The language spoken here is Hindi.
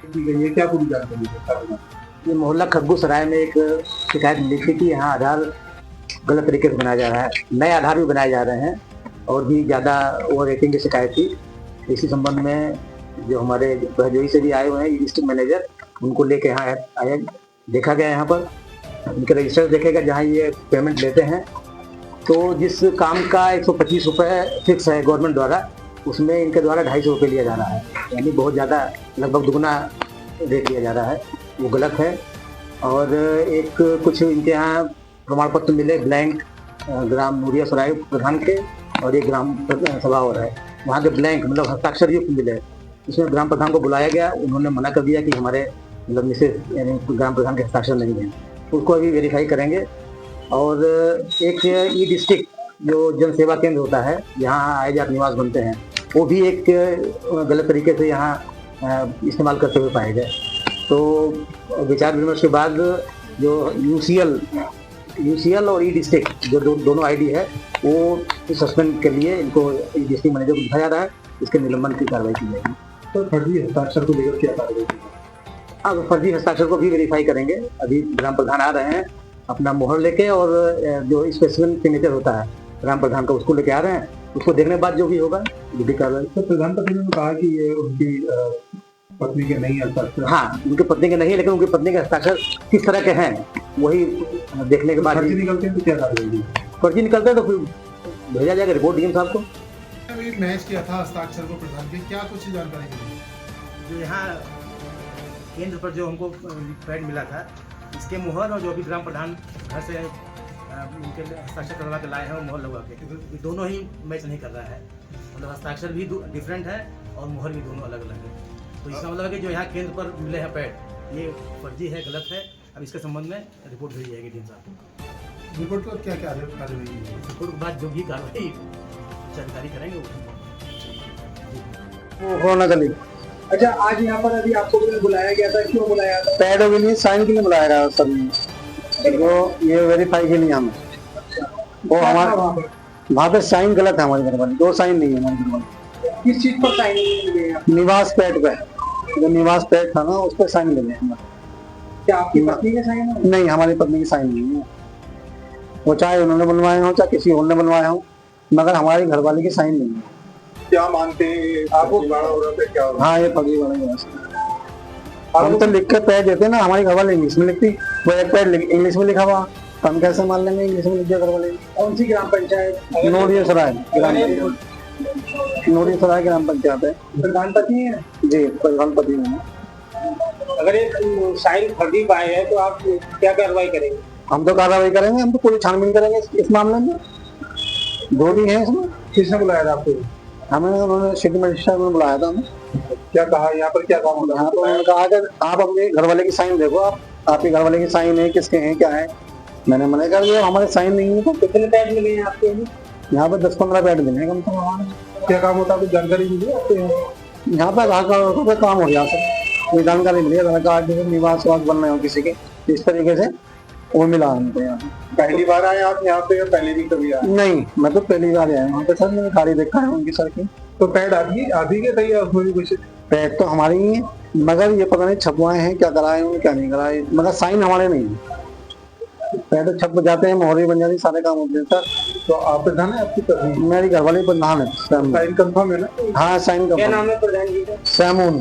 ठीक है, ये क्या पूरी जानकारी है? ये मोहल्ला खग्गू सराय में एक शिकायत मिली थी कि यहाँ आधार गलत तरीके से बनाया जा रहा है, नए आधार भी बनाए जा रहे हैं और भी ज़्यादा ओवर रेटिंग की शिकायत थी। इसी संबंध में जो हमारे भजोई से भी आए हुए हैं डिस्ट्रिक्ट मैनेजर, उनको लेके यहाँ आए, देखा गया यहाँ पर इनके रजिस्टर देखेगा जहाँ ये पेमेंट लेते हैं। तो जिस काम का 125 रुपये फिक्स है गवर्नमेंट द्वारा, उसमें इनके द्वारा 250 रुपये लिया जा रहा है, यानी बहुत ज़्यादा, लगभग दुगना रेट लिया जा रहा है, वो गलत है। और एक कुछ इनके यहाँ प्रमाण पत्र मिले ब्लैंक ग्राम नूरिया सराय प्रधान के, और एक ग्राम सभा और है वहाँ के ब्लैंक मतलब हस्ताक्षर युक्त मिले। इसमें ग्राम प्रधान को बुलाया गया, उन्होंने मना कर दिया कि हमारे मतलब मिसेज यानी ग्राम प्रधान के हस्ताक्षर नहीं हैं, उसको अभी वेरीफाई करेंगे। और एक ई डिस्ट्रिक्ट जो जन सेवा केंद्र होता है, यहाँ आय जात निवास बनते हैं, वो भी एक गलत तरीके से यहाँ इस्तेमाल करते हुए पाए गए। तो विचार विमर्श के बाद जो यूसीएल और ई डिस्ट्रिक्ट जो दोनों आईडी है, वो सस्पेंड के लिए इनको डिस्ट्रिक्ट मैनेजर को दिखाया जा रहा है, इसके निलंबन की कार्रवाई की जाएगी। तो फर्जी हस्ताक्षर को लेकर क्या कार्रवाई? अब फर्जी हस्ताक्षर को भी वेरीफाई करेंगे। अभी ग्राम प्रधान आ रहे हैं अपना मोहर लेके, और जो स्पेसिफिक सिग्नेचर होता है ग्राम प्रधान का, उसको लेके आ रहे हैं। उसको देखने के बाद जो भी होगा जो भी कार्रवाई। तो प्रधानमंत्री ने कहा कि ये उनकी पत्नी के नहीं हस्ताक्षर। हाँ, उनकी पत्नी के नहीं है, लेकिन उनकी पत्नी के हस्ताक्षर किस तरह के हैं वही देखने के बाद। फर्जी निकलते हैं तो क्या कार्रवाई? फर्जी निकलते हैं तो फिर भेजा जाएगा रिपोर्ट डीएम साहब को। मैच किया था हस्ताक्षर को प्रधान के, क्या कुछ जानकारी मिली? जो यहाँ केंद्र पर जो हमको पैड मिला था, इसके मुहर और जो भी ग्राम प्रधान घर से उनके हस्ताक्षर करवा के लाए हैं, वो मुहर लगवा के, क्योंकि दोनों ही मैच नहीं कर रहा है। मतलब हस्ताक्षर भी डिफरेंट है और मुहर भी दोनों अलग अलग है। तो इसका मतलब है कि जो यहाँ केंद्र पर मिले हैं पैड, ये फर्जी है, गलत है। अब इसके संबंध में रिपोर्ट भेजी जाएगी डीएम साहब को। रिपोर्ट को क्या क्या कार्रवाई? रिपोर्ट के बाद जो भी कार्रवाई जानकारी करेंगे वो होना चलेगी। अच्छा, आज यहाँ पर अभी आपको बुलाया गया था, क्यों बुलाया था? पैडों के लिए साइन के लिए बुलाया गया सभी, तो ये वेरीफाई के लिए हमें। वो हमारे वहाँ पे साइन गलत है, हमारे घर वाले 2 साइन नहीं है हमारे घर वाले। किस चीज पर साइन मिले? निवास पैड पे, जो निवास पैड था ना, उस पर साइन मिले हैं। क्या आपकी पत्नी के साइन है? नहीं, हमारी पत्नी की साइन नहीं है। वो चाहे उन्होंने बनवाए हो चाहे किसी और ने बनवाए हो, मगर हमारे घर वाले की साइन नहीं है। क्या मानते हैं आपको? क्या? हाँ, ये फर्जी वाला। हम तो लिख के पैड देते ना, हमारी घर वाले इंग्लिश में लिखती, वो एक पैड इंग्लिश में लिखा हुआ, हम कैसे मान लेंगे इंग्लिश में लिख दिया घर वाले। कौन सी ग्राम पंचायत? नूरिया सराय ग्राम पंचायत है। प्रधानपति है जी, प्रधानपति है। अगर ये साइन फर्जी पाए हैं तो आप क्या कार्रवाई करेंगे? हम तो कार्रवाई करेंगे, हम तो पूरी छानबीन करेंगे इस मामले में, जो भी है इसमें। किसने बुलाया था आपको? हमें उन्होंने सिटी मजिस्ट्रेट ने बुलाया था। हमें क्या कहा? यहाँ पर क्या काम होता है? यहाँ पर उन्होंने कहा कि आप अपने घर वाले की साइन देखो, आपके घर वाले की साइन है, किसके हैं क्या है। मैंने मना कर दिया, हमारे साइन नहीं है। तो कितने पैड मिले हैं आपके? यहाँ पर 10-15 पैड मिले कम से कम। क्या काम होता है, कुछ जानकारी मिली आपको? यहाँ पर आधार कार्ड का काम हो गया सर, कोई जानकारी मिली आधार कार्ड निवास बन रहे हो किसी के, इस तरीके से वो मिला हमको। यहाँ पहली बार आए आप यहाँ पे या पहले भी कभी आए? नहीं, मैं तो पहली बार आया वहाँ पे सर, मैंने गाड़ी देखा है उनकी सर की। तो पैड आधी के थे या उसमें भी कुछ? पैड तो हमारे ही है, मगर ये पता नहीं छपवाए हैं क्या कराए हैं क्या नहीं कराए, मगर साइन हमारे नहीं है। पैड छप जाते हैं, मोहरी बन जाती, सारे काम होते हैं सर। तो आप प्रधान है? आपकी पत्नी? मेरी घर वाली प्रधान है। साइन कंफर्म है ना? हाँ, साइन कंफर्म। क्या नाम है प्रधान जी का? सैमून।